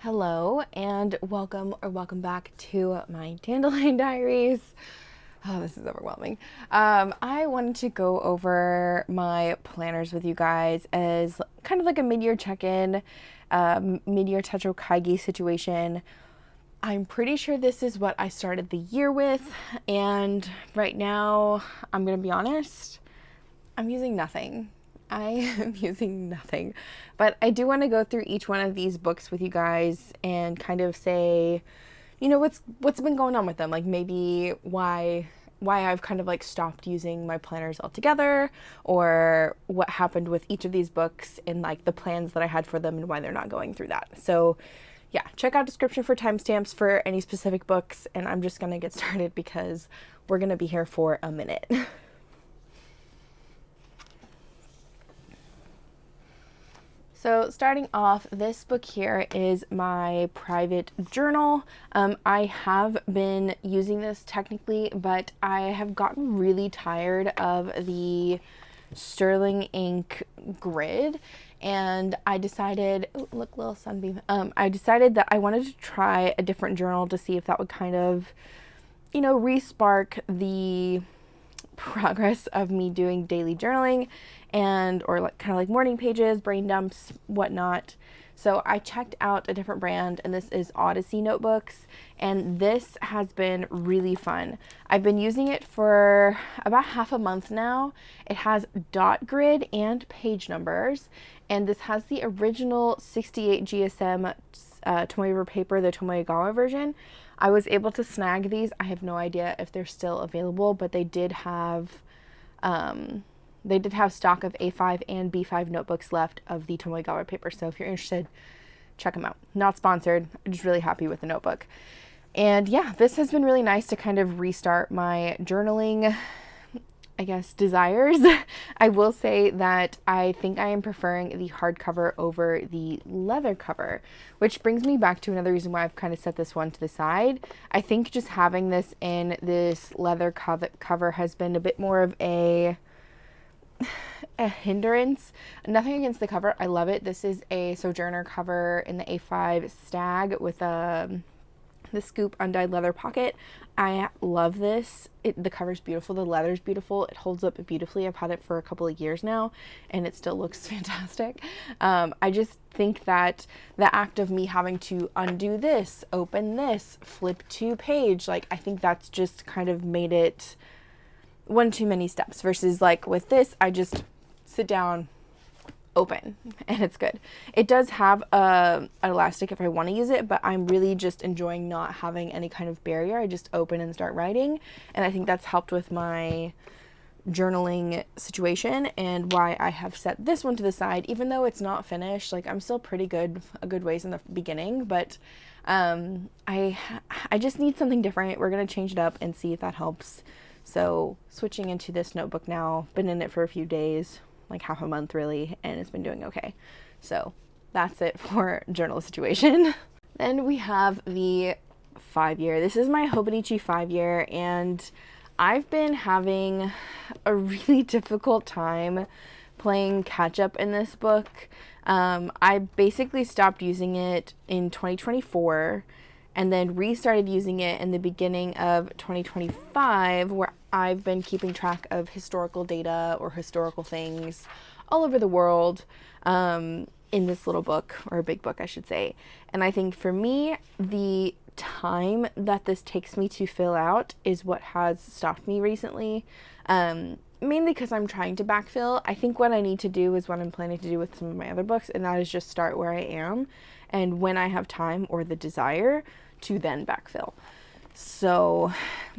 Hello and welcome back to my Dandelion Diaries. Oh, this is overwhelming. I wanted to go over my planners with you guys as kind of like a mid-year check-in, mid-year 𝗦𝘂𝗫𝗁𝗍𝗂 situation. I'm pretty sure this is what I started the year with, and right now, I'm gonna be honest, I'm using nothing. I am using nothing, but I do want to go through each one of these books with you guys and kind of say, you know, what's been going on with them, like maybe why I've kind of like stopped using my planners altogether, or what happened with each of these books and like the plans that I had for them and why they're not going through that. So yeah, check out description for timestamps for any specific books, and I'm just gonna get started because we're gonna be here for a minute. So starting off, this book here is my private journal. I have been using this technically, but I have gotten really tired of the sterling ink grid, and I decided, oh, look, little sunbeam. I decided that I wanted to try a different journal to see if that would kind of, you know, re-spark the progress of me doing daily journaling and or like kind of like morning pages, brain dumps, whatnot. So I checked out a different brand, and this is 𝗦𝘂𝗽𝗍 notebooks, and this has been really fun. I've been using it for about half a month now. It has dot grid and page numbers, and this has the original 68 GSM 𝗤𝗏 paper, the 𝗤𝗏𝗃𝗃 version. I was able to snag these. I have no idea if they're still available, but they did have stock of A5 and B5 notebooks left of the 𝗤𝗏𝗃𝗃 paper. So if you're interested, check them out. Not sponsored. I'm just really happy with the notebook. And yeah, this has been really nice to kind of restart my journaling, I guess, desires. I will say that I think I am preferring the hardcover over the leather cover, which brings me back to another reason why I've kind of set this one to the side. I think just having this in this leather cover has been a bit more of a hindrance. Nothing against the cover. I love it. This is a Sojourner cover in the A5 stag with the scoop undyed leather pocket. I love this. The cover's beautiful. The leather's beautiful. It holds up beautifully. I've had it for a couple of years now, and it still looks fantastic. I just think that the act of me having to undo this, open this, flip to page, like I think that's just kind of made it one too many steps, versus like with this, I just sit down, open, and it's good. It does have an elastic if I want to use it, but I'm really just enjoying not having any kind of barrier. I just open and start writing, and I think that's helped with my journaling situation and why I have set this one to the side, even though it's not finished. Like I'm still pretty good, a good ways in the beginning, but I just need something different. We're gonna change it up and see if that helps. So switching into this notebook now, been in it for a few days, like half a month really, and it's been doing okay. So that's it for journal situation. Then we have the 5-year. This is my Hobonichi 5-year, and I've been having a really difficult time playing catch up in this book. I basically stopped using it in 2024 and then restarted using it in the beginning of 2025, where I've been keeping track of historical data or historical things all over the world in this little book, or a big book I should say. And I think for me, the time that this takes me to fill out is what has stopped me recently, mainly because I'm trying to backfill. I think what I need to do is what I'm planning to do with some of my other books, and that is just start where I am, and when I have time or the desire to then backfill. So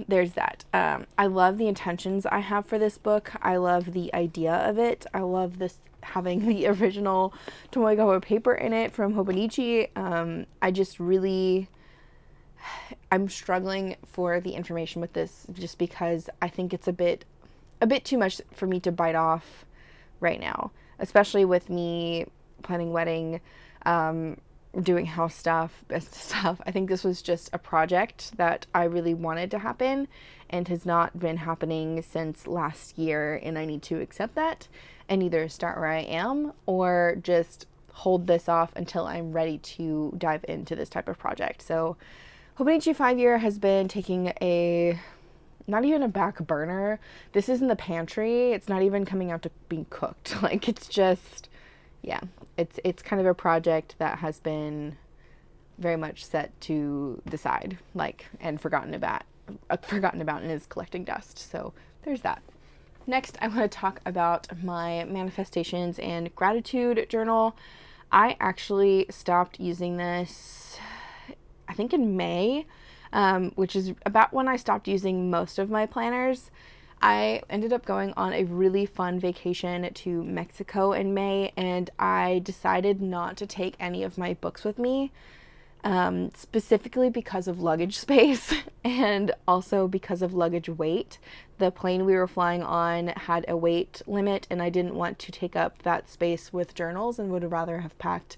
there's that. I love the intentions I have for this book. I love the idea of it. I love this having the original 𝗤𝗏𝗃𝗃 paper in it from Hobonichi. I just really, I'm struggling for the information with this, just because I think it's a bit too much for me to bite off right now, especially with me planning wedding, doing house stuff, business stuff. I think this was just a project that I really wanted to happen and has not been happening since last year, and I need to accept that and either start where I am or just hold this off until I'm ready to dive into this type of project. So Hobonichi 5-year has been taking not even a back burner. This is in the pantry. It's not even coming out to being cooked. Like, it's just, yeah, it's kind of a project that has been very much set to the side, like, and forgotten about and is collecting dust. So there's that. Next, I want to talk about my manifestations and gratitude journal. I actually stopped using this, I think in May, which is about when I stopped using most of my planners. I ended up going on a really fun vacation to Mexico in May, and I decided not to take any of my books with me, specifically because of luggage space and also because of luggage weight. The plane we were flying on had a weight limit, and I didn't want to take up that space with journals and would rather have packed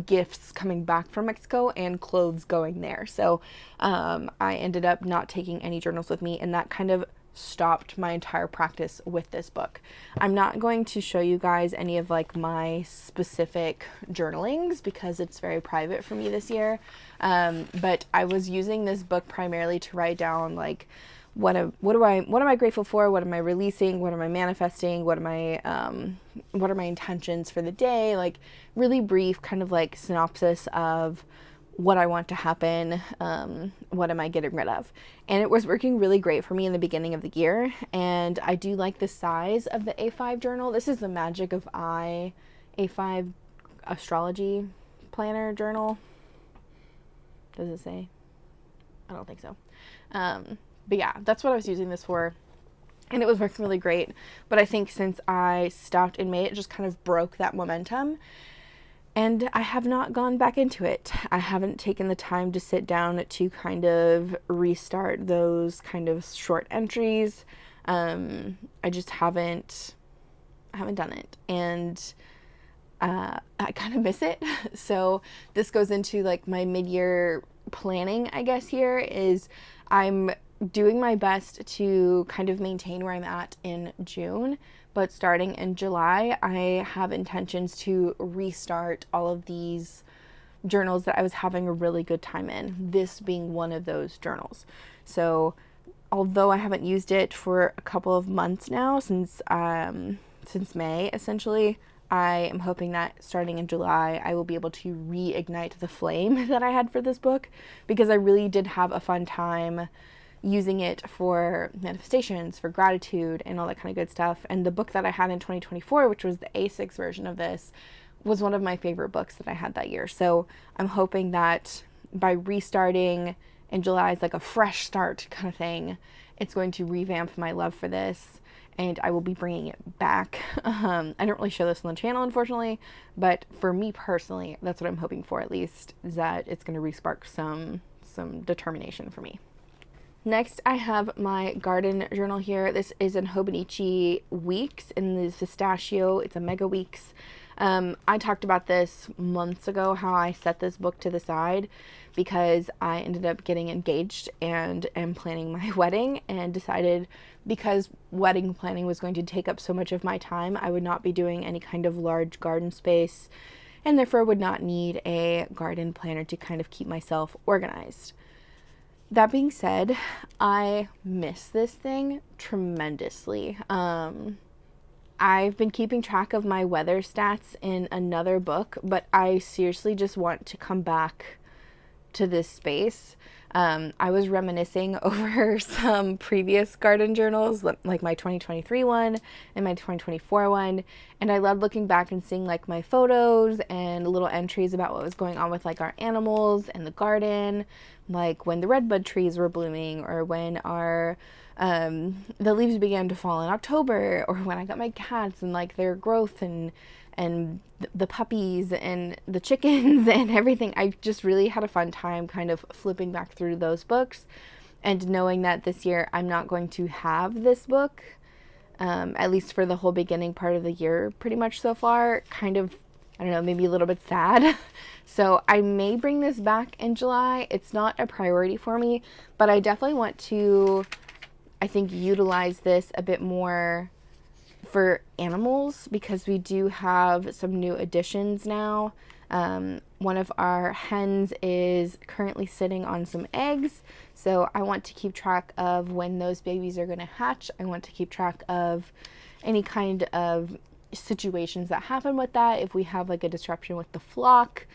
gifts coming back from Mexico and clothes going there. So I ended up not taking any journals with me, and that kind of stopped my entire practice with this book. I'm not going to show you guys any of like my specific journalings because it's very private for me this year. But I was using this book primarily to write down like what am I grateful for? What am I releasing? What am I manifesting? What are my intentions for the day? Like really brief kind of like synopsis of what I want to happen, what am I getting rid of. And it was working really great for me in the beginning of the year. And I do like the size of the A5 journal. This is the Magic of I A5 astrology planner journal. Does it say? I don't think so. But yeah, that's what I was using this for. And it was working really great. But I think since I stopped in May, it just kind of broke that momentum. And I have not gone back into it. I haven't taken the time to sit down to kind of restart those kind of short entries. I just haven't done it. And I kind of miss it. So this goes into like my mid-year planning, I guess, here is I'm doing my best to kind of maintain where I'm at in June. But starting in July, I have intentions to restart all of these journals that I was having a really good time in, this being one of those journals. So although I haven't used it for a couple of months now, since May, essentially, I am hoping that starting in July, I will be able to reignite the flame that I had for this book, because I really did have a fun time using it for manifestations, for gratitude, and all that kind of good stuff. And the book that I had in 2024, which was the A6 version of this, was one of my favorite books that I had that year. So I'm hoping that by restarting in July is like a fresh start kind of thing, it's going to revamp my love for this, and I will be bringing it back. I don't really show this on the channel, unfortunately, but for me personally, that's what I'm hoping for, at least, is that it's going to respark some determination for me. Next, I have my garden journal here. This is in Hobonichi Weeks in the pistachio. It's a mega weeks. I talked about this months ago, how I set this book to the side because I ended up getting engaged and am planning my wedding, and decided because wedding planning was going to take up so much of my time, I would not be doing any kind of large garden space, and therefore would not need a garden planner to kind of keep myself organized. That being said, I miss this thing tremendously. I've been keeping track of my weather stats in another book, but I seriously just want to come back to this space. I was reminiscing over some previous garden journals, like my 2023 one and my 2024 one, and I loved looking back and seeing like my photos and little entries about what was going on with like our animals and the garden, like when the redbud trees were blooming, or when our the leaves began to fall in October, or when I got my cats and like their growth and the puppies and the chickens and everything. I just really had a fun time kind of flipping back through those books, and knowing that this year I'm not going to have this book, at least for the whole beginning part of the year pretty much so far, kind of, I don't know, maybe a little bit sad. So I may bring this back in July. It's not a priority for me, but I definitely want to, I think, utilize this a bit more for animals, because we do have some new additions now. One of our hens is currently sitting on some eggs, so I want to keep track of when those babies are going to hatch. I want to keep track of any kind of situations that happen with that, if we have like a disruption with the flock,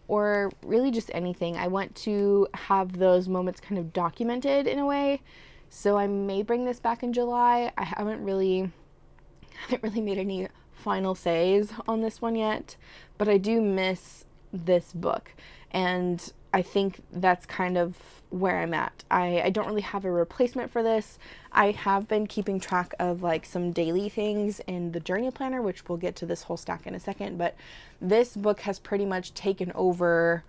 or really just anything. I want to have those moments kind of documented in a way. So I may bring this back in July. I haven't really made any final says on this one yet, but I do miss this book, and I think that's kind of where I'm at. I don't really have a replacement for this. I have been keeping track of like some daily things in the journey planner, which we'll get to this whole stack in a second, but this book has pretty much taken over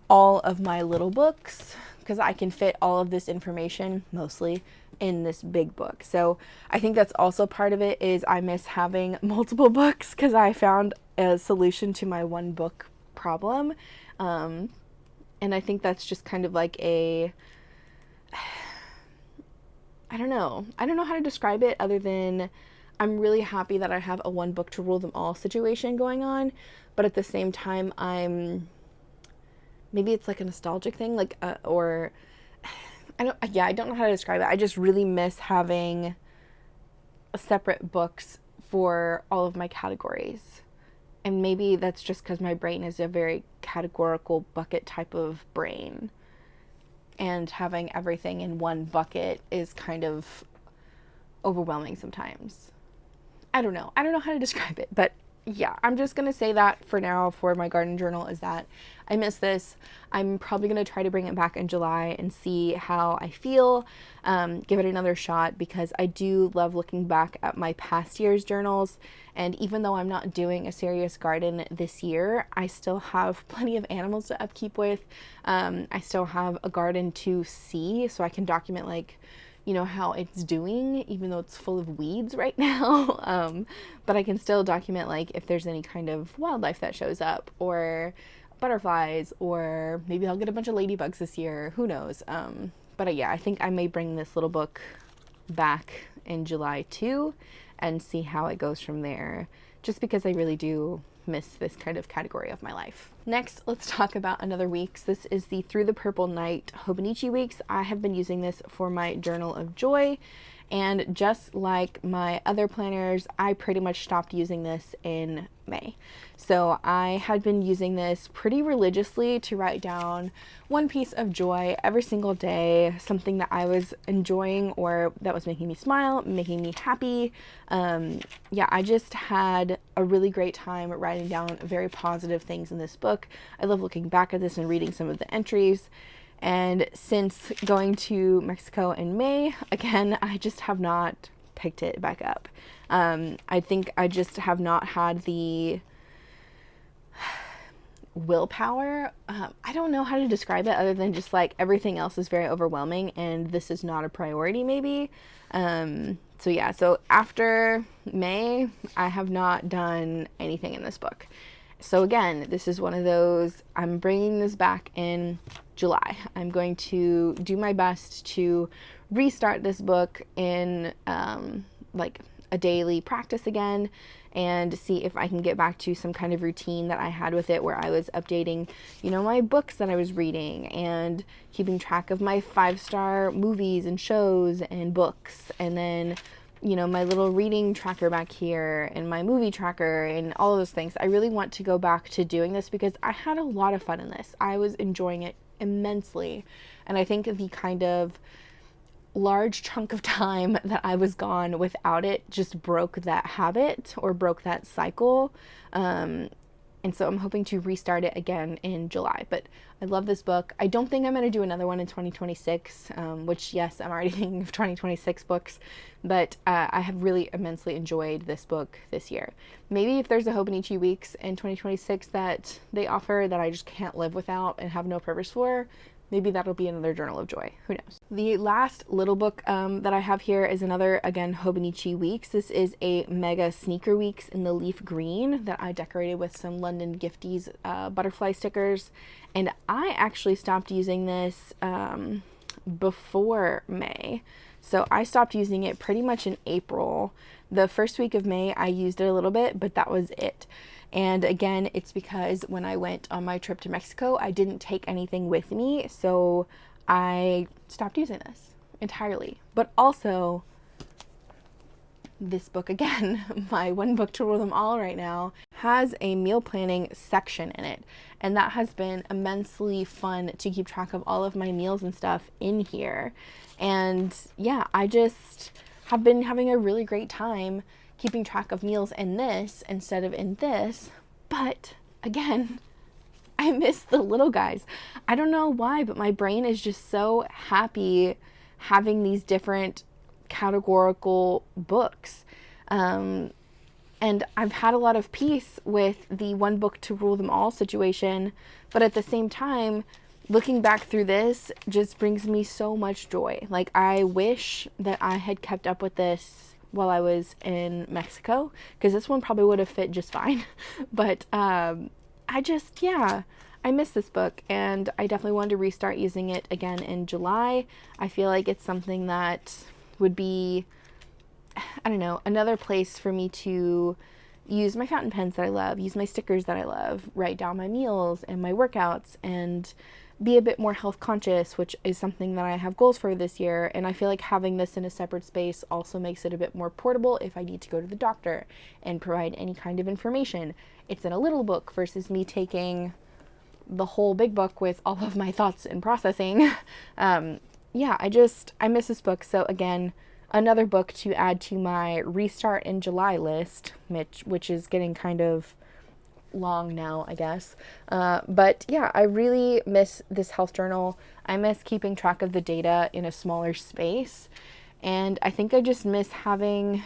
all of my little books because I can fit all of this information mostly in this big book. So I think that's also part of it, is I miss having multiple books because I found a solution to my one book problem. And I think that's just kind of like I don't know how to describe it other than I'm really happy that I have a one book to rule them all situation going on, but at the same time maybe it's like a nostalgic thing, like or I don't know how to describe it. I just really miss having separate books for all of my categories. And maybe that's just because my brain is a very categorical bucket type of brain. And having everything in one bucket is kind of overwhelming sometimes. I don't know how to describe it, but yeah, I'm just going to say that for now for my garden journal, is that I miss this. I'm probably going to try to bring it back in July and see how I feel, give it another shot, because I do love looking back at my past year's journals. And even though I'm not doing a serious garden this year, I still have plenty of animals to upkeep with. I still have a garden to see, so I can document like, you know, how it's doing, even though it's full of weeds right now. But I can still document like if there's any kind of wildlife that shows up, or butterflies, or maybe I'll get a bunch of ladybugs this year, who knows. But yeah, I think I may bring this little book back in July too and see how it goes from there, just because I really do miss this kind of category of my life. Next, let's talk about another weeks. This is the Through the Purple Night Hobonichi weeks. I have been using this for my journal of joy, and just like my other planners, I pretty much stopped using this in May. So I had been using this pretty religiously to write down one piece of joy every single day, something that I was enjoying or that was making me smile, making me happy. Yeah, I just had a really great time writing down very positive things in this book. I love looking back at this and reading some of the entries. And since going to Mexico in May, again, I just have not picked it back up. I think I just have not had the willpower. I don't know how to describe it other than just like everything else is very overwhelming and this is not a priority maybe. So yeah, so after May, I have not done anything in this book. So again, this is one of those, I'm bringing this back in July. I'm going to do my best to restart this book in like a daily practice again, and see if I can get back to some kind of routine that I had with it, where I was updating, you know, my books that I was reading and keeping track of my 5-star movies and shows and books, and then, you know, my little reading tracker back here and my movie tracker and all of those things. I really want to go back to doing this because I had a lot of fun in this. I was enjoying it immensely, and I think the kind of large chunk of time that I was gone without it just broke that habit or broke that cycle. And so I'm hoping to restart it again in July. But I love this book. I don't think I'm going to do another one in 2026, which, yes, I'm already thinking of 2026 books. But I have really immensely enjoyed this book this year. Maybe if there's a Hobonichi weeks in 2026 that they offer that I just can't live without and have no purpose for, maybe that'll be another journal of joy. Who knows? The last little book that I have here is another, again, Hobonichi weeks. This is a mega sneaker weeks in the leaf green that I decorated with some London Gifties butterfly stickers. And I actually stopped using this before May. So I stopped using it pretty much in April. The first week of May, I used it a little bit, but that was it. And again, it's because when I went on my trip to Mexico, I didn't take anything with me, so I stopped using this entirely. But also, this book again, my one book to rule them all right now, has a meal planning section in it. And that has been immensely fun to keep track of all of my meals and stuff in here. And yeah, I just have been having a really great time keeping track of meals in this instead of in this. But again, I miss the little guys. I don't know why, but my brain is just so happy having these different categorical books. And I've had a lot of peace with the one book to rule them all situation, but at the same time, looking back through this just brings me so much joy. Like, I wish that I had kept up with this while I was in Mexico, because this one probably would have fit just fine. But I miss this book, and I definitely wanted to restart using it again in July. I feel like it's something that would be, I don't know, another place for me to use my fountain pens that I love, use my stickers that I love, write down my meals and my workouts, and be a bit more health conscious, which is something that I have goals for this year. And I feel like having this in a separate space also makes it a bit more portable if I need to go to the doctor and provide any kind of information. It's in a little book versus me taking the whole big book with all of my thoughts and processing. I miss this book. So again, another book to add to my restart in July list, which is getting kind of long now, I guess. But yeah, I really miss this health journal. I miss keeping track of the data in a smaller space. And I think I just miss having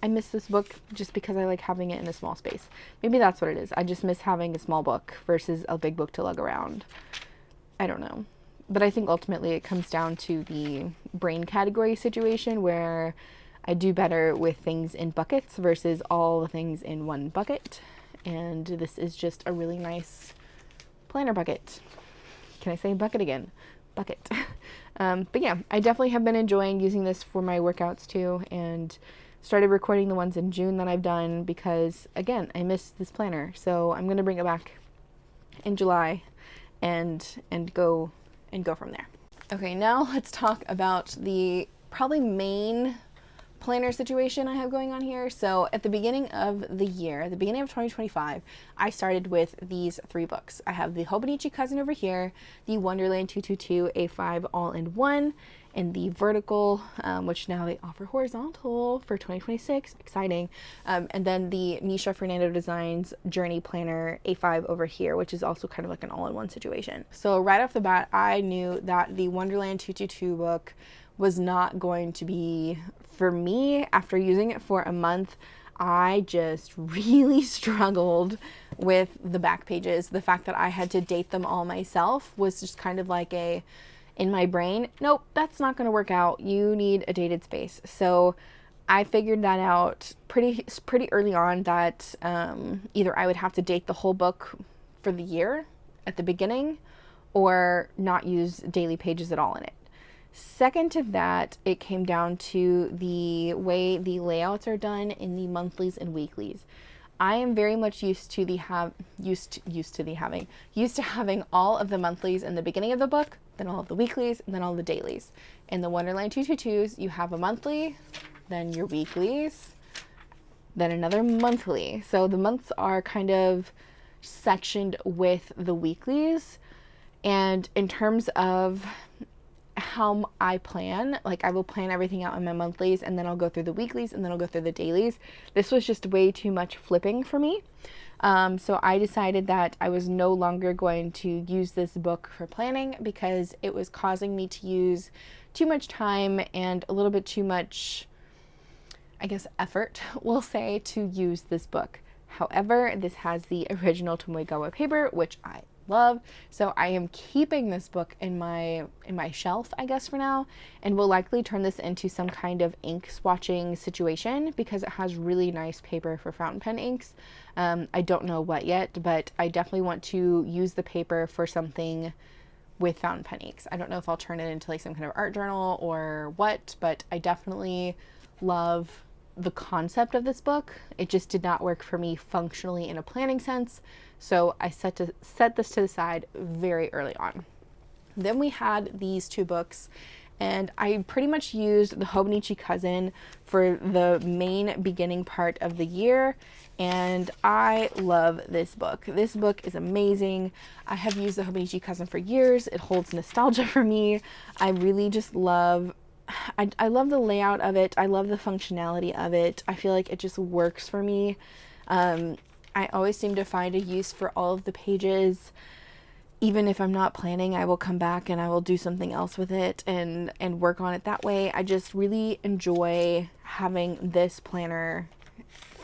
I miss this book just because I like having it in a small space. Maybe that's what it is. I just miss having a small book versus a big book to lug around. I don't know. But I think ultimately it comes down to the brain category situation where I do better with things in buckets versus all the things in one bucket. And this is just a really nice planner bucket. Can I say bucket again? Bucket. But yeah, I definitely have been enjoying using this for my workouts too, and started recording the ones in June that I've done because, again, I miss this planner. So I'm going to bring it back in July and go from there. Okay, now let's talk about the probably main planner situation I have going on here. So at the beginning of the year, the beginning of 2025, I started with these 3 books. I have the Hobonichi cousin over here, the Wonderland 222 A5 all-in-one, and the vertical, which now they offer horizontal for 2026, exciting. And then the Misha Fernando Designs Journey Planner A5 over here, which is also kind of like an all-in-one situation. So right off the bat, I knew that the Wonderland 222 book was not going to be for me. After using it for a month, I just really struggled with the back pages. The fact that I had to date them all myself was just kind of like in my brain, nope, that's not going to work out. You need a dated space. So I figured that out pretty early on, that either I would have to date the whole book for the year at the beginning or not use daily pages at all in it. Second to that, it came down to the way the layouts are done in the monthlies and weeklies. I am very much used to having all of the monthlies in the beginning of the book, then all of the weeklies, and then all the dailies. In the Wonderland 222s, you have a monthly, then your weeklies, then another monthly. So the months are kind of sectioned with the weeklies. And in terms of how I plan, like I will plan everything out in my monthlies, and then I'll go through the weeklies, and then I'll go through the dailies. This was just way too much flipping for me. So I decided that I was no longer going to use this book for planning because it was causing me to use too much time and a little bit too much, I guess, effort, we'll say, to use this book. However, this has the original 𝗤𝗏𝗄𝗏 paper, which I love. So I am keeping this book in my shelf, I guess, for now, and will likely turn this into some kind of ink swatching situation because it has really nice paper for fountain pen inks. I don't know what yet, but I definitely want to use the paper for something with fountain pen inks. I don't know if I'll turn it into like some kind of art journal or what, but I definitely love the concept of this book. It just did not work for me functionally in a planning sense. So I set this to the side very early on. Then we had these two books, and I pretty much used the Hobonichi Cousin for the main beginning part of the year, and I love this book. This book is amazing. I have used the Hobonichi Cousin for years. It holds nostalgia for me. I really just love I love the layout of it. I love the functionality of it. I feel like it just works for me. I always seem to find a use for all of the pages. Even if I'm not planning, I will come back and I will do something else with it and work on it that way. I just really enjoy having this planner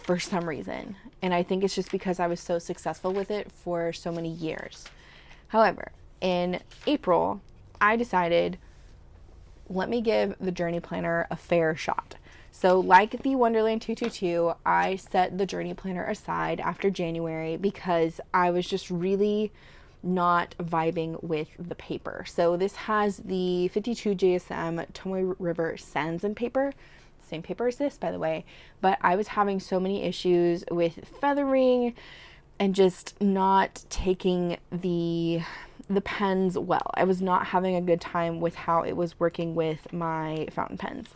for some reason. And I think it's just because I was so successful with it for so many years. However, in April, I decided, let me give the Journey Planner a fair shot. So like the Wonderland 222, I set the Journey Planner aside after January because I was just really not vibing with the paper. So this has the 52 GSM Tomoe River Sands and paper. Same paper as this, by the way. But I was having so many issues with feathering and just not taking the pens well. I was not having a good time with how it was working with my fountain pens.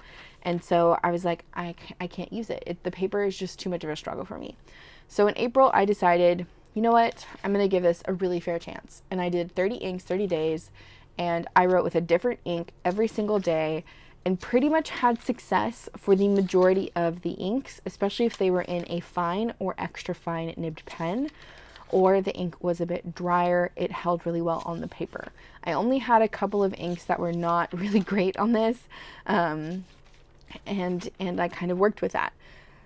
And so I was like, I can't use it. The paper is just too much of a struggle for me. So in April, I decided, you know what? I'm going to give this a really fair chance. And I did 30 inks, 30 days, and I wrote with a different ink every single day and pretty much had success for the majority of the inks, especially if they were in a fine or extra fine nibbed pen, or the ink was a bit drier. It held really well on the paper. I only had a couple of inks that were not really great on this, and I kind of worked with that.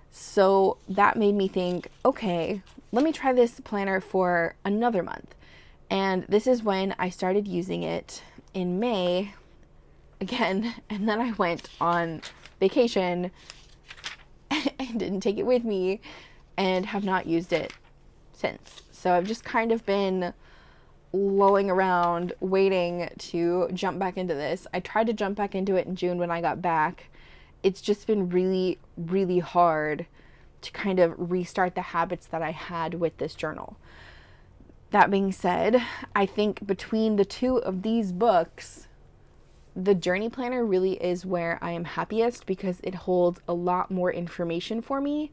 So that made me think, okay, let me try this planner for another month. And this is when I started using it in May again, and then I went on vacation and didn't take it with me and have not used it since. So I've just kind of been lolling around waiting to jump back into this. I tried to jump back into it in June when I got back. It's just been really, really hard to kind of restart the habits that I had with this journal. That being said, I think between the two of these books, the Journey Planner really is where I am happiest because it holds a lot more information for me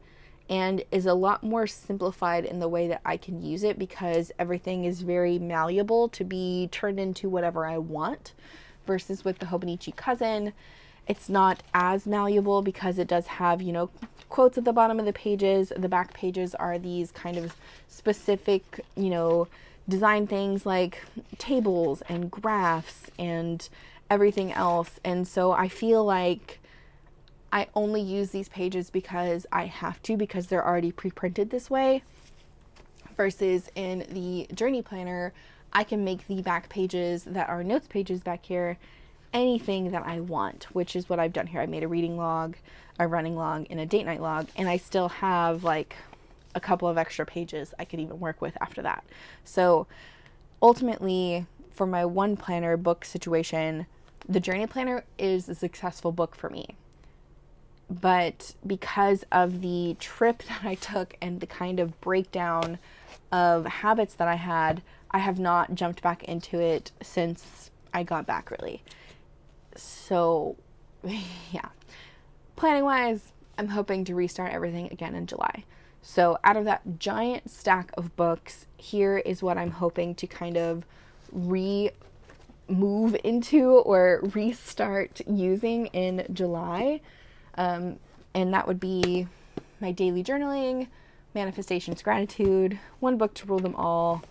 and is a lot more simplified in the way that I can use it because everything is very malleable to be turned into whatever I want, versus with the Hobonichi Cousin, it's not as malleable because it does have, you know, quotes at the bottom of the pages. The back pages are these kind of specific, you know, design things like tables and graphs and everything else. And so I feel like I only use these pages because I have to, because they're already pre-printed this way, versus in the Journey Planner, I can make the back pages that are notes pages back here anything that I want, which is what I've done here. I made a reading log, a running log, and a date night log, and I still have like a couple of extra pages I could even work with after that. So ultimately, for my one planner book situation, the Journey Planner is a successful book for me. But because of the trip that I took and the kind of breakdown of habits that I had, I have not jumped back into it since I got back, really. So yeah, planning wise, I'm hoping to restart everything again in July. So out of that giant stack of books, here is what I'm hoping to kind of move into or restart using in July. And that would be my daily journaling, manifestations, gratitude, one book to rule them all,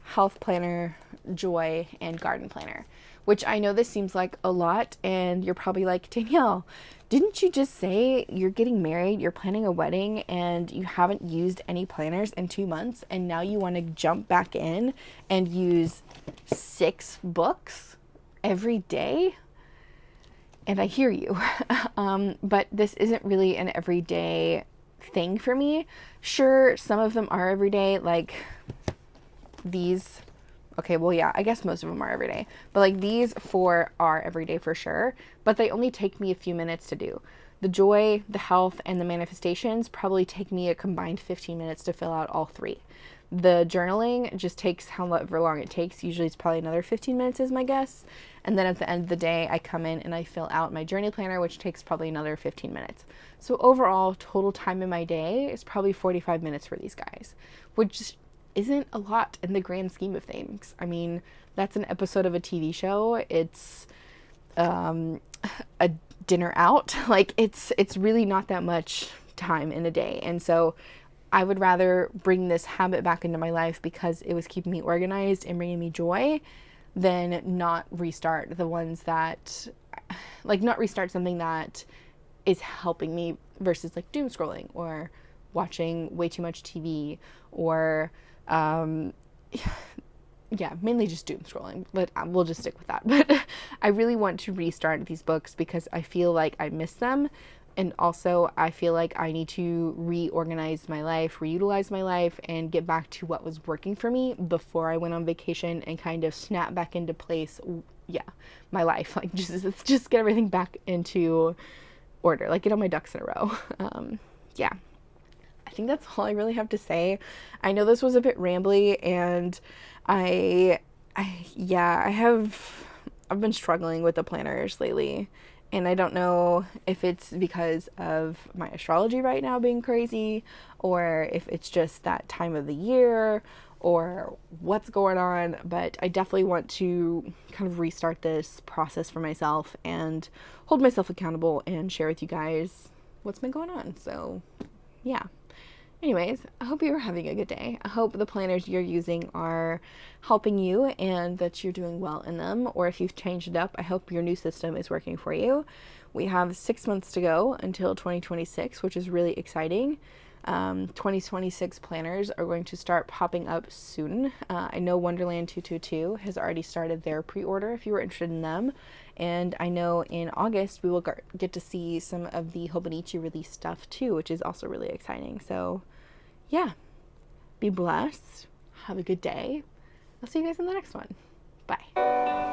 health planner, joy, and garden planner. Which I know this seems like a lot, and you're probably like, Danielle, didn't you just say you're getting married, you're planning a wedding, and you haven't used any planners in 2 months, and now you want to jump back in and use 6 books every day? And I hear you. But this isn't really an everyday thing for me. Sure, some of them are everyday, like these. Okay, well, yeah, I guess most of them are every day. But like these 4 are every day for sure. But they only take me a few minutes to do. The joy, the health, and the manifestations probably take me a combined 15 minutes to fill out all 3. The journaling just takes however long it takes. Usually it's probably another 15 minutes is my guess. And then at the end of the day, I come in and I fill out my journey planner, which takes probably another 15 minutes. So overall, total time in my day is probably 45 minutes for these guys, which isn't a lot in the grand scheme of things. I mean, that's an episode of a TV show. It's a dinner out. Like, it's really not that much time in a day. And so I would rather bring this habit back into my life because it was keeping me organized and bringing me joy than not restart the ones that, like, not restart something that is helping me versus like doom scrolling or watching way too much TV or, yeah, mainly just doom scrolling, but we'll just stick with that. But I really want to restart these books because I feel like I miss them. And also I feel like I need to reorganize my life, reutilize my life, and get back to what was working for me before I went on vacation and kind of snap back into place. Yeah, my life, like just get everything back into order, like get all my ducks in a row. Yeah, I think that's all I really have to say. I know this was a bit rambly, and I've been struggling with the planners lately. And I don't know if it's because of my astrology right now being crazy, or if it's just that time of the year, or what's going on, but I definitely want to kind of restart this process for myself and hold myself accountable and share with you guys what's been going on. So, yeah. Anyways, I hope you're having a good day. I hope the planners you're using are helping you and that you're doing well in them. Or if you've changed it up, I hope your new system is working for you. We have 6 months to go until 2026, which is really exciting. 2026 planners are going to start popping up soon. I know Wonderland 222 has already started their pre-order if you were interested in them. And I know in August we will get to see some of the Hobonichi release stuff too, which is also really exciting. So yeah, be blessed. Have a good day. I'll see you guys in the next one. Bye.